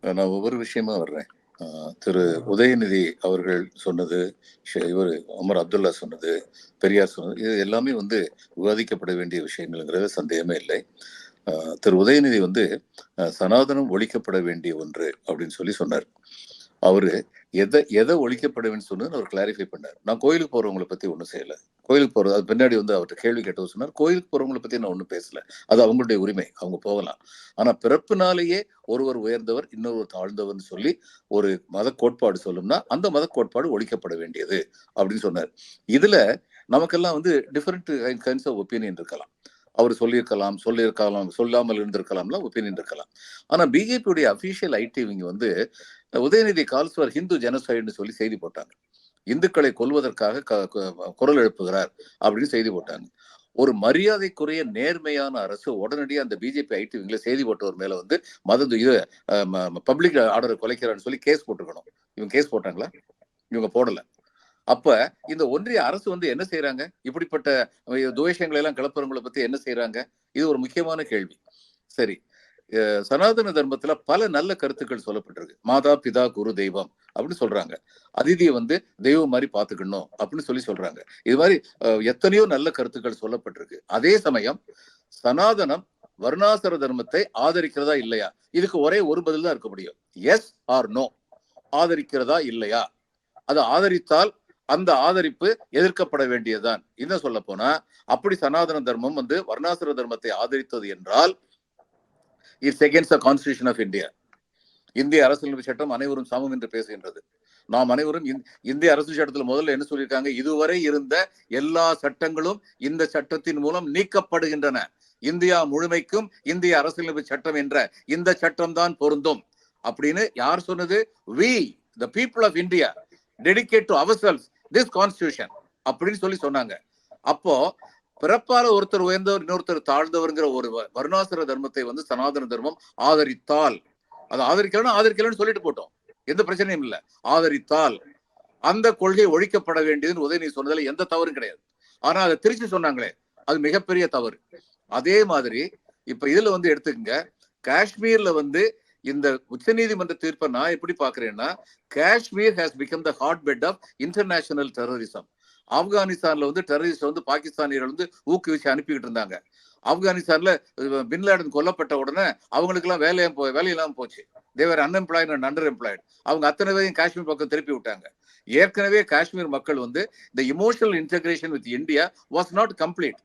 நான் ஒவ்வொரு விஷயமா வர்றேன். திரு உதயநிதி அவர்கள் சொன்னது, இவர் உமர் அப்துல்லா சொன்னது, பெரியார் சொன்னது, இது எல்லாமே விவாதிக்கப்பட வேண்டிய விஷயங்கள்ங்கிறது சந்தேகமே இல்லை. திரு உதயநிதி சனாதனம் ஒழிக்கப்பட வேண்டிய ஒன்று அப்படின்னு சொல்லி சொன்னார். அவரு எதை ஒழிக்கப்பட வேண்டும் சொன்னு அவர் கிளாரிஃபை பண்ணார். நான் கோயிலுக்கு போறவங்களை பத்தி ஒன்றும் செய்யல. கோயிலுக்கு போறது அது பின்னாடி அவர்கிட்ட கேள்வி கேட்டவர் சொன்னார், கோயிலுக்கு போறவங்களை பத்தி நான் ஒன்றும் பேசல, அது அவங்களுடைய உரிமை, அவங்க போகலாம். ஆனா பிறப்பினாலேயே ஒருவர் உயர்ந்தவர் இன்னொரு தாழ்ந்தவர்னு சொல்லி ஒரு மத கோட்பாடு சொல்லும்னா அந்த மத கோட்பாடு ஒழிக்கப்பட வேண்டியது அப்படின்னு சொன்னார். இதுல நமக்கெல்லாம் டிஃபரெண்ட் கைண்ட்ஸ் ஆஃப் ஒப்பீனியன் இருக்கலாம். அவர் சொல்லியிருக்கலாம், சொல்லாமல் இருந்திருக்கலாம்லாம் ஒப்பீனியன் இருக்கலாம். ஆனா பிஜேபியுடைய official ID Udhayanidhi calls for Hindu ஜெனசைடுன்னு சொல்லி செய்தி போட்டாங்க. இந்துக்களை கொல்வதற்காக குரல் எழுப்புகிறார் அப்படின்னு செய்தி போட்டாங்க. ஒரு மரியாதைக்குரிய நேர்மையான அரசு உடனடியாக அந்த பிஜேபி ஐடி விங்ல செய்தி போட்டவர் மேல இது பப்ளிக் ஆர்டரை குலைக்கிறான்னு சொல்லி கேஸ் போட்டுக்கணும். இவங்க கேஸ் போட்டாங்களா? இவங்க போடல. அப்ப இந்த ஒன்றிய அரசு என்ன செய்யறாங்க? இப்படிப்பட்ட துவேஷங்களை எல்லாம் கிளப்புறவங்களை பத்தி என்ன செய்யறாங்க? இது ஒரு முக்கியமான கேள்வி. சரி, சனாதன தர்மத்துல பல நல்ல கருத்துக்கள் சொல்லப்பட்டிருக்கு. மாதா பிதா குரு தெய்வம் அப்படின்னு சொல்றாங்க. அதிதியை தெய்வம் மாதிரி பாத்துக்கணும் அப்படின்னு சொல்றாங்க. இது மாதிரி எத்தனையோ நல்ல கருத்துக்கள் சொல்லப்பட்டிருக்கு. அதே சமயம் சனாதனம் வர்ணாசிர தர்மத்தை ஆதரிக்கிறதா இல்லையா? இதுக்கு ஒரே ஒரு பதில் தான் இருக்க முடியும், எஸ் ஆர் நோ. ஆதரிக்கிறதா இல்லையா? அதை ஆதரித்தால் அந்த ஆதரிப்பு எதிர்க்கப்பட வேண்டியதுதான். என்ன சொல்ல போனா, அப்படி சனாதன தர்மம் வர்ணாசிர தர்மத்தை ஆதரித்தது என்றால் it's against the constitution of India. இந்திய அரசியலமைப்பு சட்டம் அனைவரும் சமம் என்று பேசுகின்றது. நாம் அனைவரும் இந்திய அரசு சட்டத்தில் முதல்ல என்ன சொல்லியிருக்காங்க? இதுவரை இருந்த எல்லா சட்டங்களும் இந்த சட்டத்தின் மூலம் நீக்கப்படுகின்றன. இந்தியா முழுமைக்கும் இந்திய அரசியலமைப்பு சட்டம் என்ற இந்த சட்டம் தான் பொருந்தும் அப்படின்னு யார் சொன்னது? we the people of India dedicate to ourselves this constitution அப்படின்னு சொன்னாங்க. அப்போ பிறப்பால ஒருத்தர் உயர்ந்தவர் இன்னொருத்தர் தாழ்ந்தவர்ங்கிற ஒரு வர்ணாசிர தர்மத்தை சனாதன தர்மம் ஆதரித்தால், அதை ஆதரிக்கலன்னு சொல்லிட்டு போட்டோம், எந்த பிரச்சனையும் இல்லை. ஆதரித்தால் அந்த கொள்கை ஒழிக்கப்பட வேண்டியதுன்னு உதயநிதி சொன்னதுல எந்த தவறும் கிடையாது. ஆனா அதை திருச்சி சொன்னாங்களே, அது மிகப்பெரிய தவறு. அதே மாதிரி இப்ப இதுல எடுத்துக்கங்க, காஷ்மீர்ல இந்த உச்ச நீதிமன்ற தீர்ப்பை நான் எப்படி பாக்குறேன்னா, Kashmir has become the hot bed of international terrorism. ஆப்கானிஸ்தான்ல டெரரிஸ்ட் பாகிஸ்தானியர்கள் ஊக்குவிச்சு அனுப்பிக்கிட்டு இருந்தாங்க. ஆப்கானிஸ்தான்ல பின்லேடன் கொல்லப்பட்ட உடனே அவங்களுக்கு எல்லாம் வேலையெல்லாம் போச்சு. They were unemployed and under employed. அவங்க அத்தனை பேரையும் காஷ்மீர் பக்கம் திருப்பி விட்டாங்க. ஏற்கனவே காஷ்மீர் மக்கள் இந்த emotional integration with India was not complete.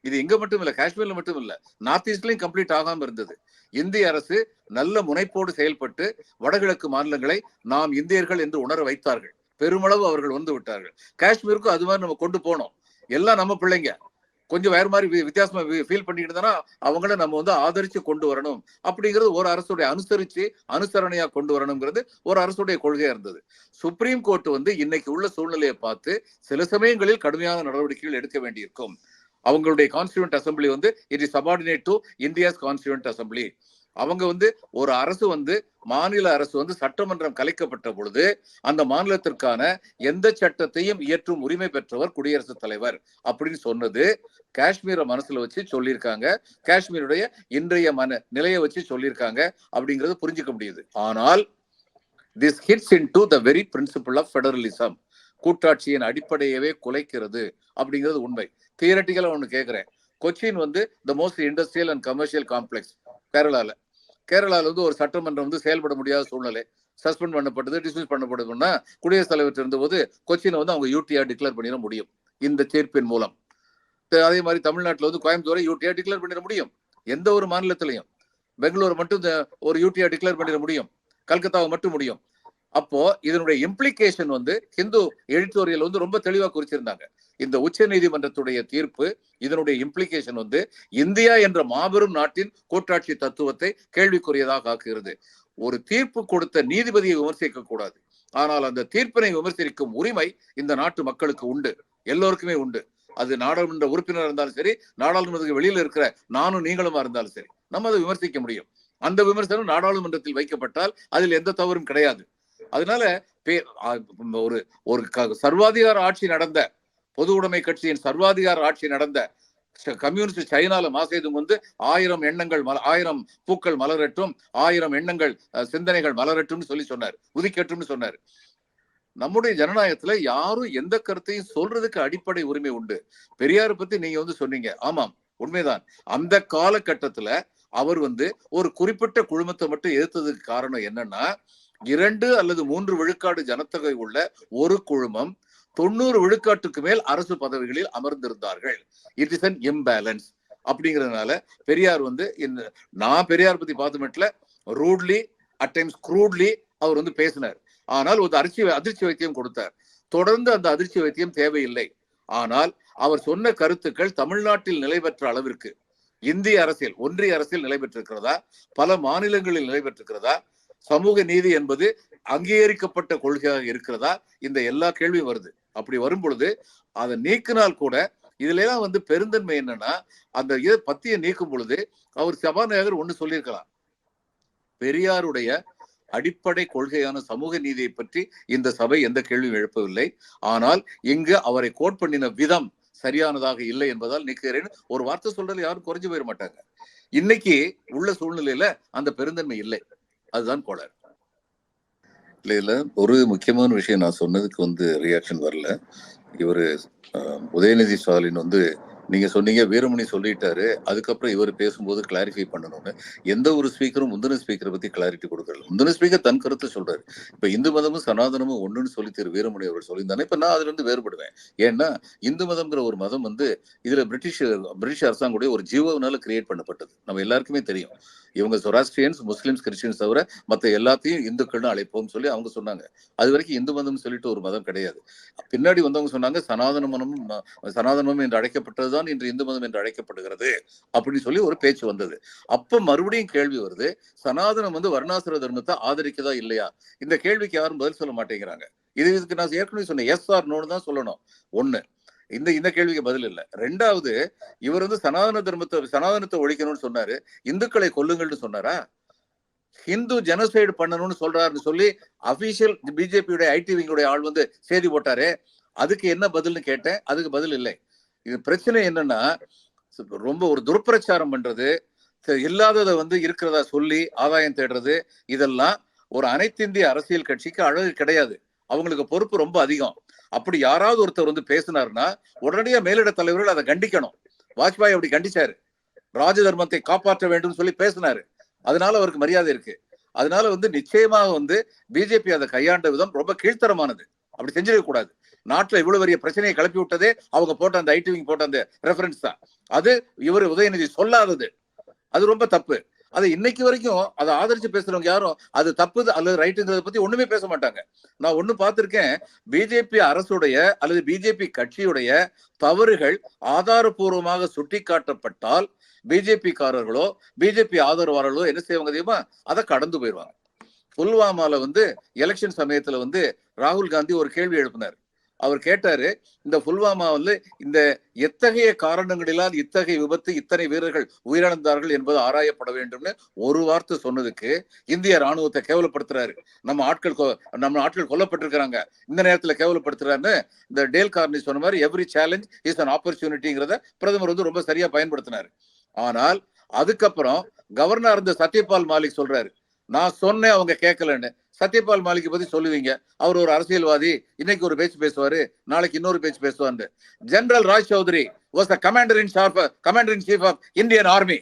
இது இங்க மட்டும் இல்ல, காஷ்மீர்ல மட்டும் இல்ல, நார்த் ஈஸ்ட்லயும் கம்ப்ளீட் ஆகாம இருந்தது. இந்திய அரசு நல்ல முனைப்போடு செயல்பட்டு வடகிழக்கு மாநிலங்களை நாம் இந்தியர்கள் என்று உணர வைத்தார்கள். பெருமளவு அவர்கள் விட்டார்கள். காஷ்மீருக்கும் அது மாதிரி நம்ம கொண்டு போனோம். எல்லாம் நம்ம பிள்ளைங்க, கொஞ்சம் வேற மாதிரி வித்தியாசமா ஃபீல் பண்ணிட்டு இருந்தா அவங்கள நம்ம ஆதரிச்சு கொண்டு வரணும் அப்படிங்கிறது ஒரு அரசுடைய அனுசரணையா கொண்டு வரணுங்கிறது ஒரு அரசுடைய கொள்கையா இருந்தது. சுப்ரீம் கோர்ட் இன்னைக்கு உள்ள சூழ்நிலையை பார்த்து சில சமயங்களில் கடுமையான நடவடிக்கைகள் எடுக்க வேண்டியிருக்கும். அவங்களுடைய constituent assembly it is subordinate to India's constituent assembly. அவங்க ஒரு அரசு மாநில அரசு சட்டமன்றம் கலைக்கப்பட்ட பொழுது அந்த மாநிலத்திற்கான எந்த சட்டத்தையும் இயற்றும் உரிமை பெற்றவர் குடியரசுத் தலைவர் அப்படின்னு சொன்னது காஷ்மீரை மனசுல வச்சு சொல்லியிருக்காங்க. காஷ்மீருடைய இன்றைய நிலையை வச்சு சொல்லியிருக்காங்க அப்படிங்கிறது புரிஞ்சுக்க முடியுது. ஆனால் this hits into the very principle of federalism. கூட்டாட்சியின் அடிப்படையவே குலைக்கிறது அப்படிங்கிறது உண்மை. தியரட்டிக்கலா ஒண்ணு கேட்கிறேன். Cochin the most industrial and commercial complex கேரளால ஒரு சட்டமன்றம் செயல்பட முடியாத சூழ்நிலை, சஸ்பெண்ட் பண்ணப்பட்டது, டிஸ்மிஸ் பண்ணப்படுதுன்னா குடியரசுத் தலைவர் இருந்தபோது கொச்சினை அவங்க யூடிஆர் டிக்ளேர் பண்ணிட முடியும் இந்த தீர்ப்பின் மூலம். அதே மாதிரி தமிழ்நாட்டில் கோயம்புத்தூரை யூடிஆர் டிக்ளேர் பண்ணிட முடியும். எந்த ஒரு மாநிலத்திலையும் பெங்களூர் மட்டும் ஒரு யூடிஆர் டிக்ளேர் பண்ணிட முடியும், கல்கத்தாவை மட்டும் முடியும். அப்போ இதனுடைய இம்ப்ளிகேஷன் ஹிந்து எடிட்டோரியல் ரொம்ப தெளிவா குறிச்சிருந்தாங்க. இந்த உச்ச நீதிமன்றத்துடைய தீர்ப்பு இதனுடைய இம்ப்ளிகேஷன் இந்தியா என்ற மாபெரும் நாட்டின் கூட்டாட்சி தத்துவத்தை கேள்விக்குரியதாக ஆக்குகிறது. ஒரு தீர்ப்பு கொடுத்த நீதிபதியை விமர்சிக்க கூடாது, ஆனால் அந்த தீர்ப்பினை விமர்சிக்கும் உரிமை இந்த நாட்டு மக்களுக்கு உண்டு, எல்லோருக்குமே உண்டு. அது நாடாளுமன்ற உறுப்பினர் இருந்தாலும் சரி, நாடாளுமன்றத்துக்கு வெளியில இருக்கிற நானும் நீங்களுமா இருந்தாலும் சரி, நம்ம அதை விமர்சிக்க முடியும். அந்த விமர்சனம் நாடாளுமன்றத்தில் வைக்கப்பட்டால் அதில் எந்த தவறும் கிடையாது. அதனால ஒரு சர்வாதிகார ஆட்சி நடந்த, பொது உடைமை கட்சியின் சர்வாதிகார ஆட்சி நடந்த கம்யூனிஸ்ட் சைனால மாசேதுங் வந்து 1000 எண்ணங்கள் 1000 பூக்கள் மலரட்டும், 1000 எண்ணங்கள் சிந்தனைகள் மலரட்டும் சொல்லி சொன்னார், உதிக்கட்டும்னு சொன்னார். நம்முடைய ஜனநாயகத்துல யாரும் எந்த கருத்தையும் சொல்றதுக்கு அடிப்படை உரிமை உண்டு. பெரியாரை பத்தி நீங்க வந்து சொன்னீங்க, ஆமாம் உண்மைதான். அந்த காலகட்டத்துல அவர் வந்து ஒரு குறிப்பிட்ட குழுமத்தை மட்டும் எதிர்த்ததுக்கு காரணம் என்னன்னா, 2 அல்லது 3 விழுக்காடு ஜனத்தொகை உள்ள ஒரு குழுமம் 90 விழுக்காட்டுக்கு மேல் அரசு பதவிகளில் அமர்ந்திருந்தார்கள். இட் இஸ் அன் இம்பேலன்ஸ் அப்படிங்கிறதுனால பெரியார் வந்து நான் பெரியார் பத்தி பார்த்து மட்டும் ரூட்லி அட் டைம்ஸ் க்ரூட்லி அவர் வந்து பேசினார். ஆனால் ஒரு அதிர்ச்சி வைத்தியம் கொடுத்தார். தொடர்ந்து அந்த அதிர்ச்சி வைத்தியம் தேவையில்லை. ஆனால் அவர் சொன்ன கருத்துக்கள் தமிழ்நாட்டில் நிலை பெற்ற அளவிற்கு இந்திய அரசியல், ஒன்றிய அரசியல் நிலை பெற்றிருக்கிறதா, பல மாநிலங்களில் நிலை பெற்றிருக்கிறதா, சமூக நீதி என்பது அங்கீகரிக்கப்பட்ட கொள்கையாக இருக்கிறதா, இந்த எல்லா கேள்வியும் வருது. அப்படி வரும் பொழுது அதை நீக்கினால் கூட இதுல எல்லாம் வந்து பெருந்தன்மை என்னன்னா, அந்த இதை பத்திய நீக்கும் பொழுது அவர் சபாநாயகர் ஒண்ணு சொல்லியிருக்கலாம், பெரியாருடைய அடிப்படை கொள்கையான சமூக நீதியை பற்றி இந்த சபை எந்த கேள்வியும் எழுப்பவில்லை, ஆனால் இங்கு அவரை கோட் பண்ணின விதம் சரியானதாக இல்லை என்பதால் நீக்குகிறேன் ஒரு வார்த்தை சொல்றதுல யாரும் குறைஞ்சு போயிட மாட்டாங்க. இன்னைக்கு உள்ள சூழ்நிலையில அந்த பெருந்தன்மை இல்லை. அதுதான் கோளாறு. இல்ல ஒரு முக்கியமான விஷயம் நான் சொன்னதுக்கு வந்து ரியாக்ஷன் வரல. இவரு உதயநிதி ஸ்டாலின் வந்து நீங்க சொன்னீங்க வீரமணி சொல்லிட்டாரு, அதுக்கப்புறம் இவர் பேசும்போது கிளாரிஃபை பண்ணணும்னு. எந்த ஒரு ஸ்பீக்கரும் முந்தின ஸ்பீக்கரை பத்தி கிளாரிட்டி கொடுக்கறது. முந்தின ஸ்பீக்கர் தன் கருத்து சொல்றாரு. இப்ப இந்து மதமும் சனாதனமும் ஒண்ணுன்னு சொல்லி திரு வீரமணி அவர்கள் சொல்லியிருந்தானே, இப்ப நான் அதுல இருந்து வேறுபடுவேன். ஏன்னா இந்து மதம்ங்கிற ஒரு மதம் வந்து இதுல பிரிட்டிஷ் அரசாங்குடைய ஒரு ஜீவோனால கிரியேட் பண்ணப்பட்டது. நம்ம எல்லாருக்குமே தெரியும். இவங்க சொராஸ்ட்ரியன்ஸ், முஸ்லிம்ஸ், கிறிஸ்டியன்ஸ் தவிர மற்ற எல்லாத்தையும் இந்துக்கள்னு அழைப்போம் சொல்லி அவங்க சொன்னாங்க. அது வரைக்கும் இந்து மதம் சொல்லிட்டு ஒரு மதம் கிடையாது. பின்னாடி வந்தவங்க சொன்னாங்க சனாதனமும் என்று அழைக்கப்பட்டதுதான் இன்று இந்து மதம் என்று அழைக்கப்படுகிறது அப்படின்னு சொல்லி ஒரு பேச்சு வந்தது. அப்ப மறுபடியும் கேள்வி வருது, சனாதனம் வந்து வர்ணாசிர தர்மத்தை ஆதரிக்கதா இல்லையா? இந்த கேள்விக்கு யாரும் பதில் சொல்ல மாட்டேங்கிறாங்க. இதுக்கு நான் ஏற்கனவே சொன்னேன், எஸ் ஆர் நோன்னு தான் சொல்லணும். ஒண்ணு, இந்த கேள்விக்கு பதில் இல்லை. ரெண்டாவது, இவர் வந்து சனாதனத்தை ஒழிக்கணும்னு சொன்னாரு, இந்துக்களை கொல்லுங்கள்னு சொன்னாரா? ஹிந்து ஜெனோசைடு பண்ணணும்னு சொல்றாருன்னு சொல்லி அபிஷியல் பிஜேபியுடைய ஐடி விங்குடைய ஆள் வந்து செய்தி போட்டாரு. அதுக்கு என்ன பதில்னு கேட்டேன், அதுக்கு பதில் இல்லை. இது பிரச்சனை என்னன்னா, ரொம்ப ஒரு துர்பிரச்சாரம் பண்றது, இல்லாததை வந்து இருக்கிறதா சொல்லி ஆதாயம் தேடுறது, இதெல்லாம் ஒரு அனைத்திந்திய அரசியல் கட்சிக்கு அழகு கிடையாது. அவங்களுக்கு பொறுப்பு ரொம்ப அதிகம். அப்படி யாராவது ஒருத்தர் வந்து பேசினார்னா உடனடியா மேலிட தலைவர்கள் அதை கண்டிக்கணும். வாஜ்பாய் அப்படி கண்டிச்சாரு, ராஜ தர்மத்தை காப்பாற்ற வேண்டும் சொல்லி பேசினாரு. அதனால அவருக்கு மரியாதை இருக்கு. அதனால வந்து நிச்சயமாக வந்து பிஜேபி அதை கையாண்ட விதம் ரொம்ப கீழ்த்தரமானது. அப்படி செஞ்சிடக் கூடாது. நாட்டுல இவ்வளவு பெரிய பிரச்சனையை கிளப்பி விட்டதே அவங்க போட்ட அந்த ஐடி விங் போட்ட அந்த ரெஃபரன்ஸ் தான். அது இவர் உதயநிதி சொல்லாதது, அது ரொம்ப தப்பு. அதை இன்னைக்கு வரைக்கும் அதை ஆதரிச்சு பேசுறவங்க யாரும் அது தப்பு அல்லது ரைட்டுங்கிறத பத்தி ஒண்ணுமே பேச மாட்டாங்க. நான் ஒண்ணு பார்த்திருக்கேன், பிஜேபி அரசுடைய அல்லது பிஜேபி கட்சியுடைய தவறுகள் ஆதாரபூர்வமாக சுட்டி காட்டப்பட்டால் பிஜேபி காரர்களோ பிஜேபி ஆதரவாளர்களோ என்ன செய்வாங்க தெரியுமா? அதை கடந்து போயிடுவாங்க. புல்வாமால வந்து எலெக்ஷன் சமயத்துல வந்து ராகுல் காந்தி ஒரு கேள்வி எழுப்பினார். அவர் கேட்டாரு, இந்த புல்வாமா வந்து இந்த எத்தகைய காரணங்களிலால் இத்தகைய விபத்து, இத்தனை வீரர்கள் உயிரிழந்தார்கள் என்பது ஆராயப்பட வேண்டும்னு ஒரு வார்த்தை சொன்னதுக்கு இந்திய ராணுவத்தை கேவலப்படுத்துறாரு. நம்ம ஆட்கள் கொல்லப்பட்டிருக்கிறாங்க, இந்த நேரத்துல கேவலப்படுத்துறாருன்னு இந்த டேல் கார்னி சொன்ன மாதிரி எவ்ரி சேலஞ்ச் இஸ் அன் ஆப்பர்ச்சுனிட்டிங்கிறத பிரதமர் வந்து ரொம்ப சரியா பயன்படுத்தினாரு. ஆனால் அதுக்கப்புறம் கவர்னர் இருந்த சத்யபால் மாலிக் சொல்றாரு, நான் சொன்னேன் அவங்க கேட்கலன்னு. சத்யபால் மாலிக் பத்தி சொல்லுவீங்க, அவர் ஒரு அரசியல்வாதி, இன்னைக்கு ஒரு பேச்சு பேசுவாரு, நாளைக்கு இன்னொரு பேச்சு பேசுவாரு. General Raj Chaudhary was the commander in chief of Indian army.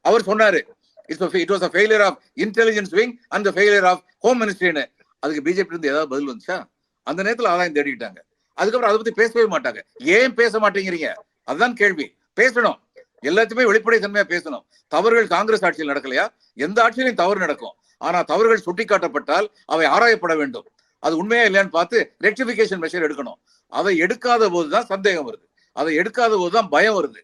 அவர் சொன்னாரு, it was a failure of intelligence wing and the failure of home ministry. அதுக்கு பிஜேபி இருந்து ஏதாவது பதில் வந்துச்சா? அந்த நேரத்தில் ஆதாயம் தேடிட்டாங்க. அதுக்கப்புறம் அதை பத்தி பேசவே மாட்டாங்க. ஏன் பேச மாட்டேங்கிறீங்க? அதுதான் கேள்வி. பேசணும், எல்லாத்தையுமே வெளிப்படை தன்மையா பேசணும். தவறுகள் காங்கிரஸ் ஆட்சியில் நடக்கலையா? எந்த ஆட்சியிலையும் தவறு நடக்கும். ஆனா தவறுகள் சுட்டிக்காட்டப்பட்டால் அவை ஆராயப்பட வேண்டும். அது உண்மையா இல்லையான்னு பார்த்து ரெக்டிபிகேஷன் மெஷர் எடுக்கணும். அதை எடுக்காத போதுதான் சந்தேகம் வருது, அதை எடுக்காத போதுதான் பயம் வருது.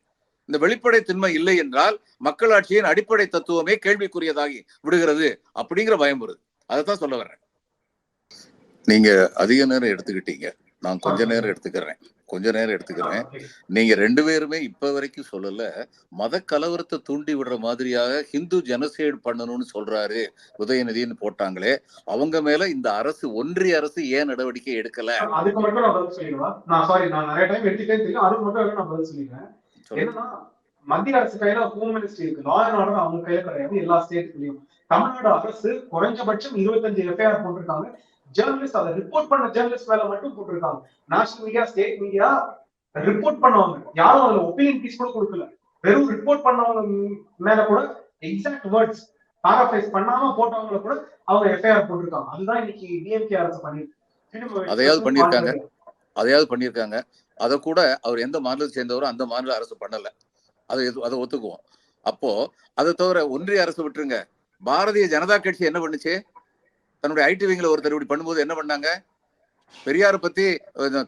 இந்த வெளிப்படை தன்மை இல்லை என்றால் மக்களாட்சியின் அடிப்படை தத்துவமே கேள்விக்குரியதாகி விடுகிறது அப்படிங்கிற பயம் வருது. அதைத்தான் சொல்ல வர்றேன். நீங்க அதிக நேரம் எடுத்துக்கிட்டீங்க, நான் கொஞ்ச நேரம் எடுத்துக்கிறேன். நீங்க 2 பேருமே இப்ப வரைக்கும் சொல்லல, மத கலவரத்தை தூண்டி விடுற மாதிரியாக ஹிந்து ஜெனோசைடு பண்ணணும்னு சொல்றாரு உதயநிதினு போட்டாங்களே, அவங்க மேல இந்த அரசு, ஒன்றிய அரசு ஏன் நடவடிக்கை எடுக்கல? அதுக்கு மட்டும் நான் பதில் சொல்லிடுவேன். நான் நிறைய டைம் எடுத்துட்டே இருக்கேன். அதுக்கு மட்டும் நான் பதில் சொல்லிடுறேன். என்னன்னா, மத்திய அரசு கையில ஹோம் மினிஸ்ட்ரி இருக்கு, லா அண்ட் ஆர்டர் அவங்க கையில கிடையாது எல்லா ஸ்டேட்லயும். தமிழ்நாடு அரசு குறைஞ்சபட்சம் 25 எஃப்ஐஆர் போட்டிருக்காங்க. ஜேர்னலிஸ்ட் அதை ரிப்போர்ட் பண்ண ஜேர்னலிஸ்ட் மேல மட்டும் போட்டிருக்காங்க. National media, state media report பண்ணவங்க யாரும் அதுல ஒப்பீனியன் பீஸ் கூட கொடுக்கல. வெறும் ரிப்போர்ட் பண்ணவங்க மேல கூட எக்ஸாக்ட் வேர்ட்ஸ் பாராஃப்ரைஸ் பண்ணாம போட்டவங்கள கூட அவங்க எஃப்ஐஆர் போட்டிருக்காங்க. அதுதான் இன்னைக்கு டிஎம்கே அரசு பண்ணிருக்கு. அதையாவது பண்ணியிருக்காங்க. அதை கூட அவர் எந்த மாநிலத்தை சேர்ந்தவரோ அந்த மாநில அரசு பண்ணல. அதை ஒத்துக்குவோம். அப்போ அதை தவிர ஒன்றிய அரசு விட்டுருங்க. பாரதிய ஜனதா கட்சி என்ன பண்ணுச்சு? தன்னுடைய ஐடி விங்ல ஒருத்தர் இப்படி பண்ணும்போது என்ன பண்ணாங்க? பெரியாரை பத்தி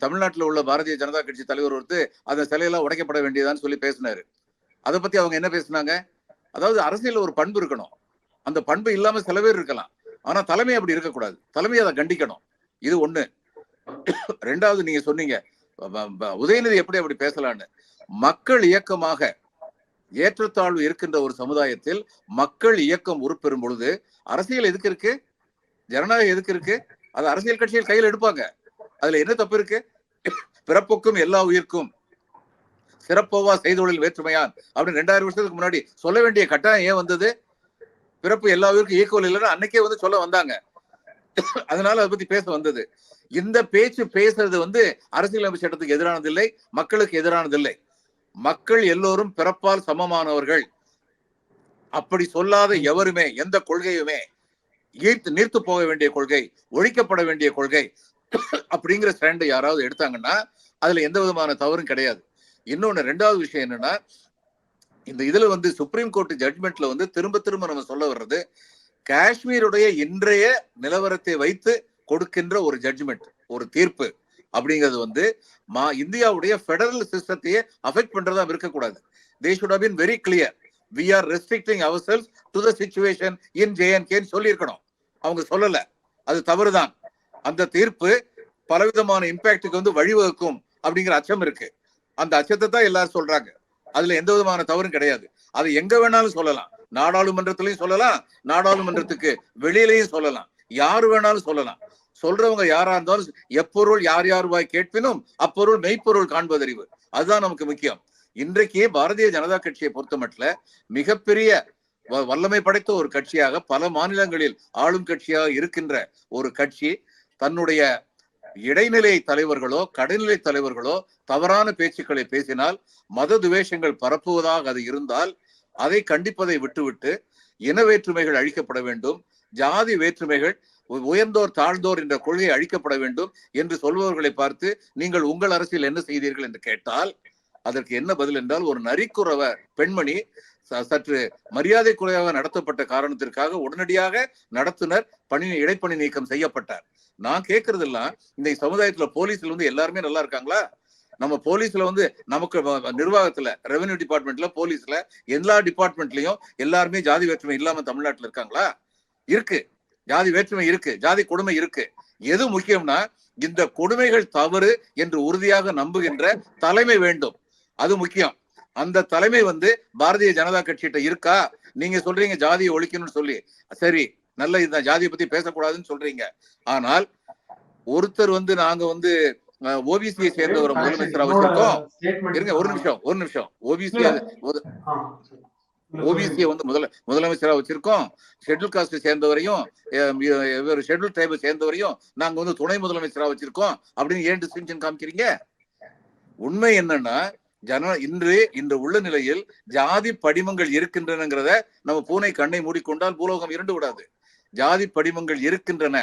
தமிழ்நாட்டில் உள்ள பாரதிய ஜனதா கட்சி தலைவர் ஒருத்தர் அந்த சிலையெல்லாம் உடைக்கப்பட வேண்டியதான்னு சொல்லி பேசினாரு. அதை பத்தி அவங்க என்ன பேசினாங்க? அதாவது அரசியல் ஒரு பண்பு இருக்கணும். அந்த பண்பு இல்லாம சில பேர் இருக்கலாம். ஆனா தலைமை அப்படி இருக்கக்கூடாது. தலைமை அதை கண்டிக்கணும். இது ஒண்ணு. ரெண்டாவது, நீங்க சொன்னீங்க உதயநிதி எப்படி அப்படி பேசலான்னு. மக்கள் இயக்கமாக ஏற்றத்தாழ்வு இருக்கின்ற ஒரு சமுதாயத்தில் மக்கள் இயக்கம் உருப்பெறும் பொழுது அரசியல் எதுக்கு இருக்கு? ஜனநாயகம் எதுக்கு இருக்கு? அது அரசியல் கட்சிகள் கையில் எடுப்பாங்க. அதுல என்ன தப்பு இருக்கு? பிறப்புக்கும் எல்லா உயிர்க்கும் சிறப்போவா செய்தொழில் வேற்றுமையான் அப்படின்னு 2000 வருஷத்துக்கு முன்னாடி சொல்ல வேண்டிய கட்டாயம் ஏன் வந்தது? பிறப்பு எல்லா உயிருக்கும் ஈக்குவல் இல்லைன்னா அன்னைக்கே சொல்ல வந்தாங்க. அதனால அதை பத்தி பேச வந்தது. இந்த பேச்சு பேசுறது அரசியலமைப்பு சட்டத்துக்கு எதிரானதில்லை, மக்களுக்கு எதிரானதில்லை. மக்கள் எல்லோரும் பிறப்பால் சமமானவர்கள். அப்படி சொல்லாத எவருமே எந்த கொள்கையுமே நீர்த்து போக வேண்டிய கொள்கை, ஒழிக்கப்பட வேண்டிய கொள்கை அப்படிங்கிற ஸ்டாண்ட் யாராவது எடுத்தாங்கன்னா அதுல எந்த விதமான தவறும் கிடையாது. இன்னொன்னு, ரெண்டாவது விஷயம் என்னன்னா, இந்த இதுல சுப்ரீம் கோர்ட் ஜட்மெண்ட்ல திரும்ப திரும்ப நம்ம சொல்ல வர்றது, காஷ்மீருடைய இன்றைய நிலவரத்தை வைத்து கொடுக்கின்ற ஒரு ஜட்ஜ்மெண்ட், ஒரு தீர்ப்பு அப்படிங்கிறது இந்தியாவுடைய பெடரல் சிஸ்டத்தையே அஃபெக்ட் பண்றதா இருக்கக்கூடாது. They should have been very clear. We are restricting ourselves to the situation in JNK சொல்லி இருக்கணும். அவங்க சொல்லல, அது தவறுதான். அந்த தீர்ப்பு பலவிதமான இம்பாக்டுக்கு வழிவகுக்கும் அப்படிங்கிற அச்சம் இருக்கு. அந்த அச்சத்தை தான் எல்லாரும் சொல்றாங்க. அதுல எந்த விதமான தவறும் கிடையாது. அது எங்க வேணாலும் சொல்லலாம். நாடாளுமன்றத்திலையும் சொல்லலாம், நாடாளுமன்றத்துக்கு வெளியிலையும் சொல்லலாம், யாரு வேணாலும் சொல்லலாம். சொல்றவங்க யாரா இருந்தாலும் எப்பொருள் யார் யார் வாய் கேட்பினும் அப்பொருள் மெய்ப்பொருள் காண்பதறிவு, அதுதான் நமக்கு முக்கியம். இன்றைக்கு பாரதிய ஜனதா கட்சியை பொறுத்த மட்டும் மிகப்பெரிய வல்லமை படைத்த ஒரு கட்சியாக, பல மாநிலங்களில் ஆளும் கட்சியாக இருக்கின்ற ஒரு கட்சி தன்னுடைய இடைநிலை தலைவர்களோ கடைநிலை தலைவர்களோ தவறான பேச்சுக்களை பேசினால், மத துவேஷங்கள் பரப்புவதாக அது இருந்தால் அதை கண்டிப்பதை விட்டுவிட்டு இன வேற்றுமைகள் அழிக்கப்பட வேண்டும், ஜாதி வேற்றுமைகள், உயர்ந்தோர் தாழ்ந்தோர் என்ற கொள்கை அழிக்கப்பட வேண்டும் என்று சொல்பவர்களை பார்த்து நீங்கள் உங்கள் அரசியல் என்ன செய்தீர்கள் என்று கேட்டால் அதற்கு என்ன பதில் என்றால், ஒரு நரிக்குறவ பெண்மணி சற்று மரியாதை குறைவாக நடத்தப்பட்ட காரணத்திற்காக உடனடியாக நடத்துனர் இடைப்பணி நீக்கம் செய்யப்பட்டார். நான் கேட்கறதெல்லாம், இந்த சமுதாயத்துல போலீஸ்ல எல்லாருமே நல்லா இருக்காங்களா? நம்ம போலீஸ்ல நமக்கு நிர்வாகத்துல, ரெவென்யூ டிபார்ட்மெண்ட்ல, போலீஸ்ல, எல்லா டிபார்ட்மெண்ட்லயும் எல்லாருமே ஜாதி வேற்றுமை இல்லாம தமிழ்நாட்டுல இருக்காங்களா? இருக்கு, ஜாதி வேற்றுமை இருக்கு, ஜாதி கொடுமை இருக்கு. எது முக்கியம்னா, இந்த கொடுமைகள் தவறு என்று உறுதியாக நம்புகின்ற தலைமை வேண்டும், அது முக்கியம். அந்த தலைமை பாரதிய ஜனதா கட்சிகிட்ட இருக்கா? நீங்க சொல்றீங்க ஜாதியை ஒழிக்கணும்னு சொல்லி, சரி, நல்ல இந்த ஜாதியை பத்தி பேசக்கூடாதுன்னு சொல்றீங்க. ஆனால் ஒருத்தர் நாங்க ஓபிசியை சேர்ந்தவரை முதலமைச்சரா வச்சிருக்கோம். இருங்க, ஒரு நிமிஷம். ஓபிசியை முதலமைச்சரா வச்சிருக்கோம். ஷெட்யூல் காஸ்ட் சேர்ந்தவரையும் ஷெட்யூல் ட்ரைபை சேர்ந்தவரையும் நாங்க துணை முதலமைச்சரா வச்சிருக்கோம் அப்படின்னு ஏன் டிஸ்டிங்ஷன் காமிக்கிறீங்க? உண்மை என்னன்னா, இன்று உள்ள நிலையில் ஜாதி படிமங்கள் இருக்கின்றனங்கிறத நம்ம பூனை கண்ணை மூடிக்கொண்டால் பூலோகம் இரண்டு விடாது. ஜாதி படிமங்கள் இருக்கின்றன,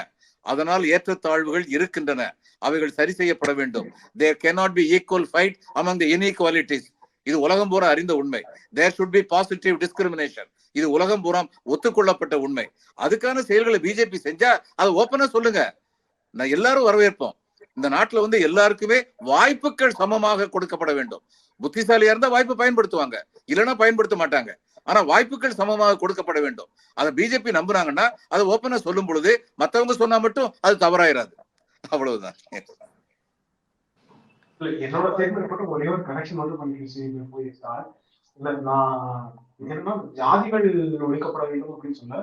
அதனால் ஏற்றத்தாழ்வுகள் இருக்கின்றன, அவைகள் சரி செய்யப்பட வேண்டும். There cannot be equal fight among the inequalities. இது உலகம் பூரா அறிந்த உண்மை. There should be positive discrimination. இது உலகம் பூரா ஒத்துக்கொள்ளப்பட்ட உண்மை. அதுக்கான செயல்களை பிஜேபி செஞ்சா அது ஓப்பனா சொல்லுங்க, நான் எல்லாரும் வரவேற்போம். இந்த நாட்டுல எல்லாருக்குமே வாய்ப்புகள் சமமாக கொடுக்கப்பட வேண்டும். புத்திசாலியா இருந்தா வாய்ப்பு பயன்படுத்துவாங்க, இல்லைன்னா பயன்படுத்த மாட்டாங்க. ஆனா வாய்ப்புகள் சமமாக கொடுக்கப்பட வேண்டும். அதை பிஜேபி நம்புனாங்கன்னா அதை ஓப்பனா சொல்லும் பொழுது மத்தவங்க சொன்னா மட்டும் அது தவறாயிராது. அவ்வளவுதான். என்னோட ஸ்டேட்மெண்ட் மட்டும் ஒரே ஒரு கனெக்ஷன் பண்ணிக்கிறேன். இல்ல, நான் என்னன்னா, ஜாதிகள் ஒழிக்கப்பட வேண்டும் அப்படின்னு சொல்ல,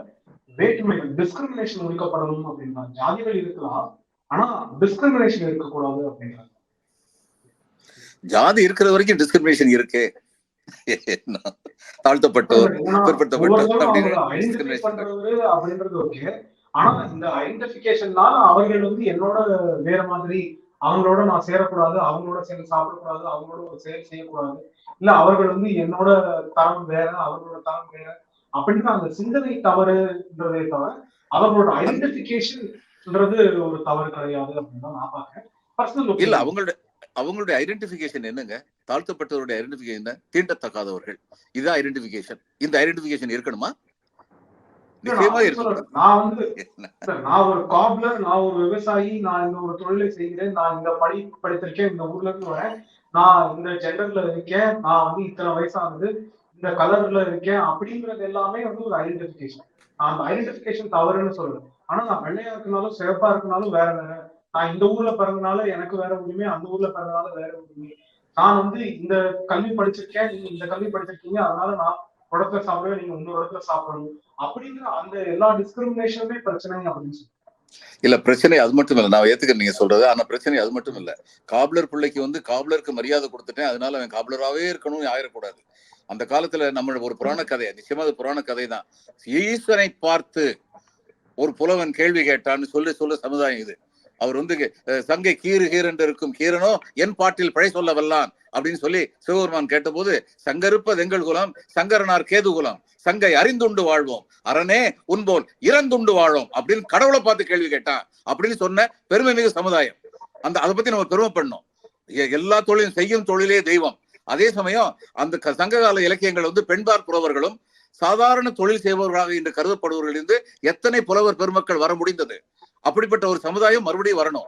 வேற்றுமைகள், டிஸ்கிரிமினேஷன் ஒழிக்கப்படணும் அப்படின்னா, ஜாதிகள் இருக்கலாம் ஆனா டிஸ்கிரிமினேஷன் இருக்கக்கூடாது அப்படின்றாங்க. ஜாதி இருக்கிற வரைக்கும் டிஸ்கிரிமினேஷன் இருக்கு. தாழ்த்தப்பட்டோர், பிற்படுத்தப்பட்டோர் ஒவ்வொருத்தரும் அப்படின்னு அவங்கள ஐடென்டிஃபை டிஸ்கிரிமினேஷன். பண்றது அப்படின்றது ஓகே. ஆனா இந்த ஐடென்டிஃபிகேஷன்னால அவர்கள் வந்து என்னோட வேற மாதிரி, அவங்களோட நான் சேரக்கூடாது, அவங்களோட சேர்ந்து சாப்பிடக்கூடாது, அவங்களோட ஒரு செயல் செய்யக்கூடாது, இல்ல அவர்கள் வந்து என்னோட தரம் வேற, அவர்களோட தரம் வேற அப்படின்ற அந்த சிந்தனை தவறுன்றதே தவிர அவர்களோட ஐடென்டிஃபிகேஷன்ன்றது ஒரு தவறு கிடையாது அப்படின்னு தான் நான் பாக்குறேன். பர்சனல் இல்ல ஒப்பீனியன். அவங்களுடைய ஐடென்டிபிகேஷன் என்னங்க? தாழ்த்தப்பட்டவருடைய ஐடென்டிபிகேஷன் தீண்டத்தக்காதவர்கள். இதுதான் ஐடென்டிபிகேஷன். இந்த ஐடென்டிபிகேஷன் இருக்கணுமா? நிச்சயமா இருக்கணும். நான் ஒரு காப்லர், நான் ஒரு விவசாயி, நான் இந்த ஒரு தொழிலை செய்கிறேன், நான் இந்த படித்திருக்கேன், இந்த ஊர்ல இருந்து வரேன், நான் இந்த ஜெண்டர்ல இருக்கேன், நான் வந்து இத்தனை வயசானது, இந்த கலர்ல இருக்கேன் அப்படிங்கிறது எல்லாமே வந்து ஒரு ஐடென்டிபிகேஷன். நான் அந்த ஐடென்டிபிகேஷன் தவறுன்னு சொல்றேன். ஆனா நான் வெள்ளையா இருக்கனாலும் சிவப்பா இருக்கனாலும் வேற வேற, நான் இந்த ஊர்ல பிறந்தனால எனக்கு வேற உரிமை, அந்த ஊர்ல பிறந்தனால வேற உரிமை, நான் வந்து இந்த கல்வி படிச்சிருக்கேன், நீங்க இந்த கல்வி படிச்சிருக்கீங்க, அதனால நான் ஒரு இடத்துல சாப்பிடுவேன், நீங்க இன்னொரு இடத்துல சாப்பிடணும் அப்படிங்கிற அந்த எல்லா டிஸ்கிரிமினேஷனுமே பிரச்சனை அப்படின்னு சொல்லி. இல்ல பிரச்சனை அது மட்டும் இல்ல, நான் ஏத்துக்கிறேன் நீங்க சொல்றது. ஆனா பிரச்சனை அது மட்டும் இல்ல. காப்லர் பிள்ளைக்கு வந்து காப்லருக்கு மரியாதை கொடுத்துட்டேன், அதனால அவன் காப்லராகவே இருக்கணும்னு ஆயிடக்கூடாது. அந்த காலத்துல நம்ம ஒரு புராண கதை, நிச்சயமா அது புராண கதை தான். ஈஸ்வரை பார்த்து ஒரு புலவன் கேள்வி கேட்டான்னு சொல்ல சமுதாயம் இது. அவர் வந்து சங்கை கீறு கீரென்று இருக்கும் கீரனோ என் பாட்டில் பழை சொல்ல வல்லான் அப்படின்னு சொல்லி சிவபெருமான் கேட்டபோது, சங்கருப்பது எங்கள் குலம், சங்கரனார் கேது குலம், சங்கை அறிந்துண்டு வாழ்வோம், அரணே உன்போல் இறந்துண்டு வாழும் அப்படின்னு கடவுளை பார்த்து கேள்வி கேட்டான் அப்படின்னு சொன்ன பெருமை மிகு சமுதாயம். அதை பத்தி நம்ம பெருமை பண்ணோம். எல்லா தொழிலும் செய்யும் தொழிலே தெய்வம். அதே சமயம் அந்த சங்ககால இலக்கியங்கள் வந்து பெண்பார் புலவர்களும் சாதாரண தொழில் செய்பவர்களாக இன்று கருதப்படுபவர்களிருந்து எத்தனை புலவர் பெருமக்கள் வர முடிந்தது. அப்படிப்பட்ட ஒரு சமுதாயம் மறுபடியும் வரணும்.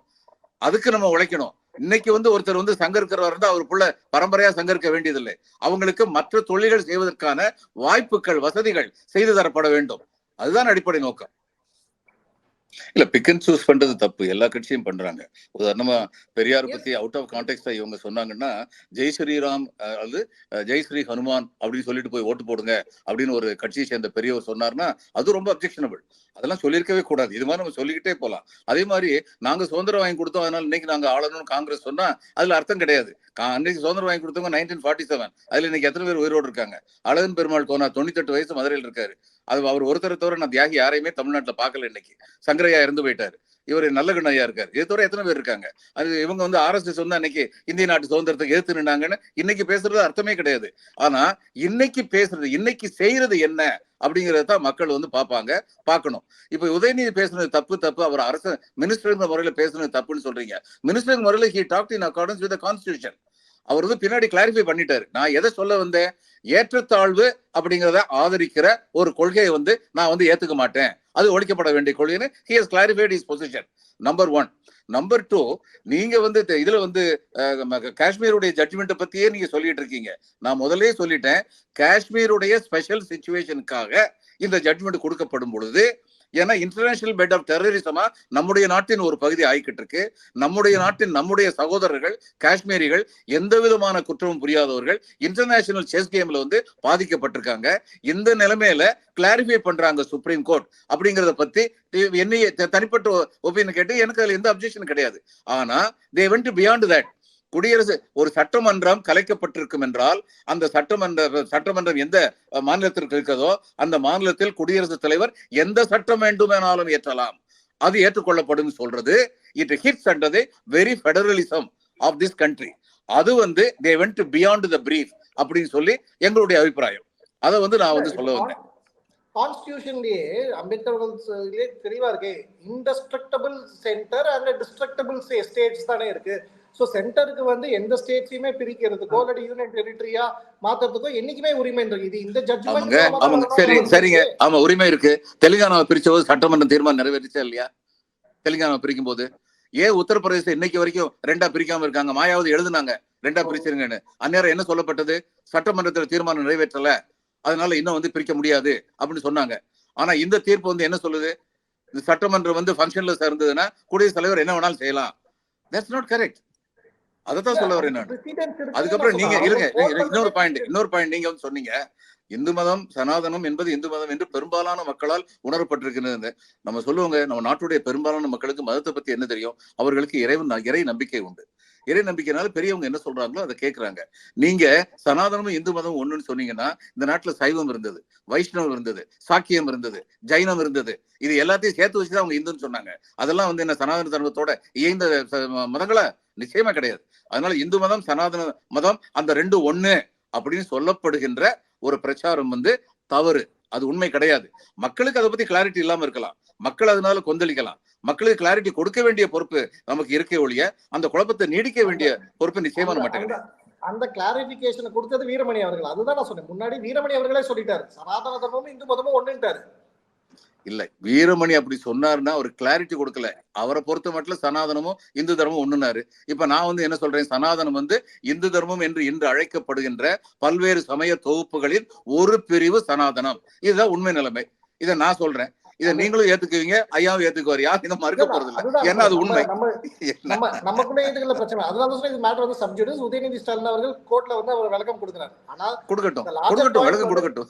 அதுக்கு நம்ம உழைக்கணும். இன்னைக்கு வந்து ஒருத்தர் வந்து சங்கருக்கிறவர் இருந்தா அவர் புள்ள பரம்பரையா சங்கரிக்க வேண்டியதில்லை. அவங்களுக்கு மற்ற தொழில்கள் செய்வதற்கான வாய்ப்புகள், வசதிகள் செய்து தரப்பட வேண்டும். அதுதான் அடிப்படை நோக்கம். இல்ல பிக் அண்ட் சூஸ் பண்றது தப்பு, எல்லா கட்சியும் பண்றாங்க. உதாரணமா பெரியார் பத்தி அவுட் ஆஃப் கான்டெக்ஸ்டா இவங்க சொன்னாங்கன்னா, ஜெய் ஸ்ரீராம் அல்லது ஜெய் ஸ்ரீ ஹனுமான் அப்படின்னு சொல்லிட்டு போய் ஓட்டு போடுங்க அப்படின்னு ஒரு கட்சியை சேர்ந்த பெரியவர் சொன்னார்னா அது ரொம்ப அப்ஜெக்ஷனபிள். அதெல்லாம் சொல்லியிருக்கவே கூடாது. இது மாதிரி நம்ம சொல்லிக்கிட்டே போலாம். அதே மாதிரி நாங்க சுதந்திரம் வாங்கி கொடுத்தோம், அதனால இன்னைக்கு நாங்க ஆளணும்னு காங்கிரஸ் சொன்னா அதுல அர்த்தம் கிடையாது. அன்னைக்கு சுதந்திரம் வாங்கி கொடுத்தவங்க 1947, அதுல இன்னைக்கு எத்தனை பேர் உயிரோடு இருக்காங்க? அழகன் பெருமாள் கோனா 98 வயசு மதுரையில் இருக்காரு. அது அவர் ஒருத்தரை தவிர நான் தியாகி யாரையுமே தமிழ்நாட்டுல பார்க்கல. இன்னைக்கு சங்கரையா இறந்து போயிட்டாரு. இவர் நல்ல ஐயா இருக்காரு. இதை தவிர எத்தனை பேர் இருக்காங்க? அது இவங்க வந்து RSS வந்து அன்னைக்கு இந்திய நாட்டு சுதந்திரத்துக்கு எதிர்த்து நின்னாங்கன்னு இன்னைக்கு பேசுறது அர்த்தமே கிடையாது. ஆனா இன்னைக்கு பேசுறது, இன்னைக்கு செய்யறது என்ன அப்படிங்கறத தான் மக்கள் வந்து பார்க்கணும். இப்ப உதயநிதி பேசுனது தப்பு. அவர் அரசு மினிஸ்டர் முறையில பேசுனது தப்புன்னு சொல்றீங்க. மினிஸ்டர் முறையில he talked in accordance with the constitution. அவர் வந்து பின்னாடி கிளாரிஃபை பண்ணிட்டாரு. நான் எதை சொல்ல வந்தேன், ஏற்றத்தாழ்வு அப்படிங்கிறத ஆதரிக்கிற ஒரு கொள்கையை வந்து நான் வந்து ஏத்துக்க மாட்டேன், அது ஒழிக்கப்பட வேண்டிய கொள்கைன்னு he has clarified his position. Number 1. Number 2, நீங்க வந்து இதுல வந்து காஷ்மீருடைய ஜட்ஜ்மெண்ட் பத்தியே நீங்க சொல்லிட்டு இருக்கீங்க. நான் முதலே சொல்லிட்டேன், காஷ்மீருடைய ஸ்பெஷல் சிச்சுவேஷனுக்காக இந்த ஜட்ஜ்மெண்ட் கொடுக்கப்படும் பொழுது, ஏன்னா இன்டர்நேஷனல் பெட் ஆஃப் டெரரிசமா நம்முடைய நாட்டின் ஒரு பகுதி ஆகிக்கிட்டு இருக்கு. நம்முடைய சகோதரர்கள் காஷ்மீரிகள் எந்த விதமான குற்றமும் புரியாதவர்கள் இன்டர்நேஷனல் செஸ் கேம்ல வந்து பாதிக்கப்பட்டிருக்காங்க. இந்த நிலைமையில கிளாரிஃபை பண்றாங்க சுப்ரீம் கோர்ட் அப்படிங்கறத பத்தி என்னைய தனிப்பட்ட ஒப்பீனியன் கேட்டு எனக்கு அதுல எந்த அப்ஜெக்ஷன் கிடையாது. ஆனா they went beyond that. குடியரசு ஒரு சட்டமன்றம் கலைக்கப்பட்டிருக்கும் என்றால் அந்த சட்டமன்றம் எந்த மாநிலத்திற்கு இருக்கிறதோ அந்த மாநிலத்தில் குடியரசுத் தலைவர் எந்த சட்டம் வேண்டுமானாலும் ஏற்றலாம், அது ஏற்றுக்கொள்ளப்படும் சொல்றது. It hits under the very federalism of this country. அது வந்து they went beyond the brief அப்படின்னு சொல்லி எங்களுடைய அபிப்பிராயம். அதை வந்து நான் வந்து சொல்ல வந்தேன். கான்ஸ்டிடியூஷன்லயே அம்பேத்கர் தெளிவா இருக்கு, இன்டஸ்ட்ரக்டபிள் சென்டர் அண்ட் டிஸ்ட்ரக்டபிள் ஸ்டேட்ஸ் தானே இருக்கு. சோ சென்டருக்கு வந்து எந்த ஸ்டேட்ஸையுமே பிரிக்கிறதுக்கோ அல்லது யூனியன் டெரிட்டரியா மாத்துறதுக்கோ என்னைக்குமே உரிமை இருக்கு. இது இந்த ஜட்ஜ்மெண்ட் சரிங்க, ஆமா உரிமை இருக்கு. தெலுங்கானாவை பிரிச்ச போது சட்டமன்றம் தீர்மானம் நிறைவேறிச்சா இல்லையா? தெலுங்கானாவை பிரிக்கும் போது ஏன் உத்தரப்பிரதேசம் இன்னைக்கு வரைக்கும் 2ஆ பிரிக்காம இருக்காங்க? மாயாவதி எழுதுனாங்க 2ஆ பிரிச்சிருங்கன்னு. அந்நேரம் என்ன சொல்லப்பட்டது? சட்டமன்றத்தில் தீர்மானம் நிறைவேற்றல, அதனால இன்னும் வந்து பிரிக்க முடியாது அப்படின்னு சொன்னாங்க. ஆனா இந்த தீர்ப்பு வந்து என்ன சொல்லுது? இந்த சட்டமன்றம் வந்து ஃபங்க்ஷன்லெஸ் இருந்ததுன்னா குடியரசுத் தலைவர் என்ன வேணாலும் செய்யலாம். That's not correct. அதத்தான் சொல்ல வரேன் நான். அதுக்கப்புறம் நீங்க இருங்க, இன்னொரு பாயிண்ட் நீங்க வந்து சொன்னீங்க, இந்து மதம் சனாதனம் என்பது இந்து மதம் என்று பெரும்பாலான மக்களால் உணரப்பட்டிருக்கிறது. நம்ம சொல்லுவோங்க, நம்ம நாட்டுடைய பெரும்பாலான மக்களுக்கு மதத்தை பத்தி என்ன தெரியும்? அவர்களுக்கு இறை நம்பிக்கை உண்டு. இறை நம்பிக்கைனால பெரியவங்க என்ன சொல்றாங்களோ அதை கேட்கறாங்க. நீங்க சனாதனமும் இந்து மதமும் ஒண்ணுன்னு சொன்னீங்கன்னா இந்த நாட்டுல சைவம் இருந்தது, வைஷ்ணவம் இருந்தது, சாக்கியம் இருந்தது, ஜைனம் இருந்தது. இது எல்லாத்தையும் சேர்த்து வச்சுதான் அவங்க இந்துன்னு சொன்னாங்க. அதெல்லாம் வந்து என்ன சனாதன தர்மத்தோட இயைந்த மதங்களா? நிச்சயமா கிடையாது. அதனால இந்து மதம், சனாதன மதம் அந்த ரெண்டு ஒண்ணு அப்படின்னு சொல்லப்படுகின்ற ஒரு பிரச்சாரம் வந்து தவறு. அது உண்மை கிடையாது. மக்களுக்கு அதை பத்தி கிளாரிட்டி இல்லாம இருக்கலாம், மக்கள் அதனால கொந்தளிக்கலாம். மக்களுக்கு கிளாரிட்டி கொடுக்க வேண்டிய பொறுப்பு நமக்கு இருக்கே ஒழிய அந்த குழப்பத்தை நீடிக்க வேண்டிய பொறுப்பு நிச்சயமா நம்மகிட்ட கிடையாது. அந்த கிளாரிபிகேஷன் கொடுத்தது வீரமணி அவர்கள். அதுதான் நான் சொன்னேன். முன்னாடி வீரமணி அவர்களே சொல்லிட்டாரு, சனாதன தர்மமும் இந்து மதமும் ஒண்ணுட்டாரு. இல்ல, வீரமணி அப்படி சொன்னாருன்னா அவர் கிளாரிட்டி கொடுக்கல. அவரை பொறுத்த மட்டும் சனாதனமும் இந்து தர்மமும் ஒண்ணுனாரு. இப்ப நான் வந்து என்ன சொல்றேன், சனாதனம் வந்து இந்து தர்மம் என்று இன்று அழைக்கப்படுகின்ற பல்வேறு சமய தொகுப்புகளின் ஒரு பிரிவு சனாதனம். இதுதான் உண்மை நிலைமை. இதை நான் சொல்றேன். இதை நீங்களும் ஏத்துக்குவீங்க, ஐயாவும் ஏத்துக்குவார். யாரும் இதை மறுக்க போறது இல்லை. ஏன்னா அது உண்மை. நமக்குள்ள இதுல பிரச்சனை. அதனால இது மேட்டர் வந்து சப்ஜெக்ட். உதயநிதி ஸ்டாலின் அவர்கள் கோர்ட்ல வந்து அவர் விளக்கம் கொடுக்கிறார். ஆனா கொடுக்கட்டும், விளக்கம் கொடுக்கட்டும்,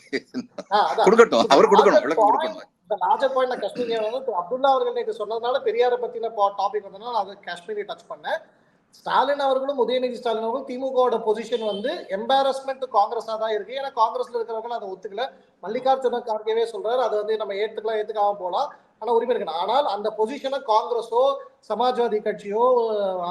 அவர் கொடுக்கணும், விளக்கம் கொடுக்கணும். இந்த லார்ஜர் பாயிண்ட் நான் காஷ்மீரி அப்துல்லா அவர்கள் நேற்று சொன்னதுனால பெரியாரை பத்தின டாபிக் வந்ததுனால அது காஷ்மீரி டச் பண்ணேன். ஸ்டாலின் அவர்களும் உதயநிதி ஸ்டாலின் அவர்களும் திமுகவோட பொசிஷன் வந்து எம்பாரஸ்மெண்ட் காங்கிரஸா தான் இருக்கு. ஏன்னா காங்கிரஸ்ல இருக்கிறவங்க அதை ஒத்துக்கல. மல்லிகார்ஜுன கார்கேவே சொல்றாரு அதை வந்து நம்ம ஏத்துக்காம போலாம், ஆனா உரிமை இருக்கு. ஆனால் அந்த பொசிஷனை காங்கிரஸோ சமாஜ்வாதி கட்சியோ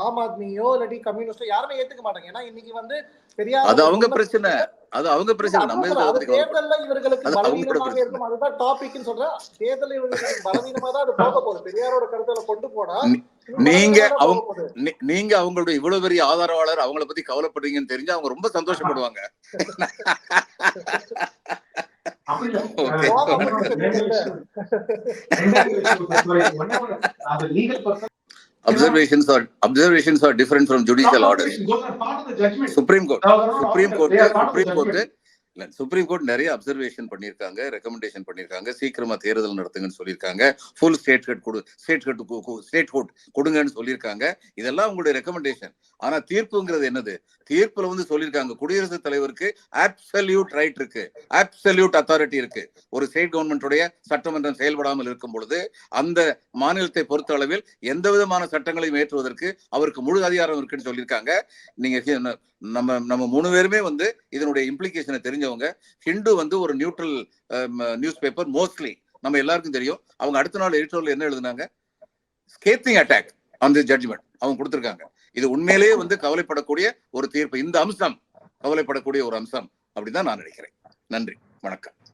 ஆம் ஆத்மியோ இல்லாட்டி கம்யூனிஸ்டோ யாருமே ஏத்துக்க மாட்டாங்க. ஏன்னா இன்னைக்கு வந்து பெரியார் அது அவங்க பிரச்சனை, அது அவங்க பிரச்சனை. நம்ம தேர்தல்ல இவர்களுக்கு பலவீனமாக இருக்கும். அதுதான் டாபிக்னு சொல்றேன். தேர்தல் இவர்களுக்கு பலவீனமா தான் அது போக போகுது. பெரியாரோட கருத்துல கொண்டு போனா நீங்க அவங்களுடைய இவ்வளவு பெரிய ஆதரவாளர், அவங்கள பத்தி கவலைப்படுறீங்கன்னு தெரிஞ்சு அவங்க ரொம்ப சந்தோஷப்படுவாங்க. Observations are different from judicial orders. Supreme Court நிறைய அப்சர்வேஷன் பண்ணிருக்காங்க, ரெக்கமெண்டேஷன் பண்ணிருக்காங்க. சீக்கிரமா தேர்தல் நடத்துங்கன்னு சொல்லியிருக்காங்க. ஃபுல் ஸ்டேட் ஹோட் கொடுங்கன்னு சொல்லியிருக்காங்க. இதெல்லாம் உங்களுடைய ரெக்கமெண்டேஷன். ஆனா தீர்ப்புங்கிறது என்னது? தீர்ப்புல வந்து சொல்லியிருக்காங்க குடியரசுத் தலைவருக்கு அப்சல்யூட் ரைட் இருக்கு, அப்சல்யூட் அத்தாரிட்டி இருக்கு. ஒரு ஸ்டேட் கவர்மெண்ட்டுடைய சட்டமன்றம் செயல்படாமல் இருக்கும் பொழுது அந்த மாநிலத்தை பொறுத்த அளவில் எந்த விதமான சட்டங்களையும் ஏற்றுவதற்கு அவருக்கு முழு அதிகாரம் இருக்குன்னு சொல்லியிருக்காங்க. நீங்க நம்ம 3 பேருமே வந்து இதனுடைய இம்ப்ளிகேஷனை தெரிஞ்சவங்க. ஹிந்து வந்து ஒரு நியூட்ரல் நியூஸ் பேப்பர் மோஸ்ட்லி, நம்ம எல்லாருக்கும் தெரியும். அவங்க அடுத்த நாள் எடிட்டோரியல் என்ன எழுதுனாங்க? ஸ்கேத்திங் அட்டாக் ஆன் தி ஜட்ஜ்மெண்ட் அவங்க கொடுத்திருக்காங்க. இது உண்மையிலேயே வந்து கவலைப்படக்கூடிய ஒரு தீர்ப்பு. இந்த அம்சம் கவலைப்படக்கூடிய ஒரு அம்சம் அப்படிதான் நான் நினைக்கிறேன். நன்றி, வணக்கம்.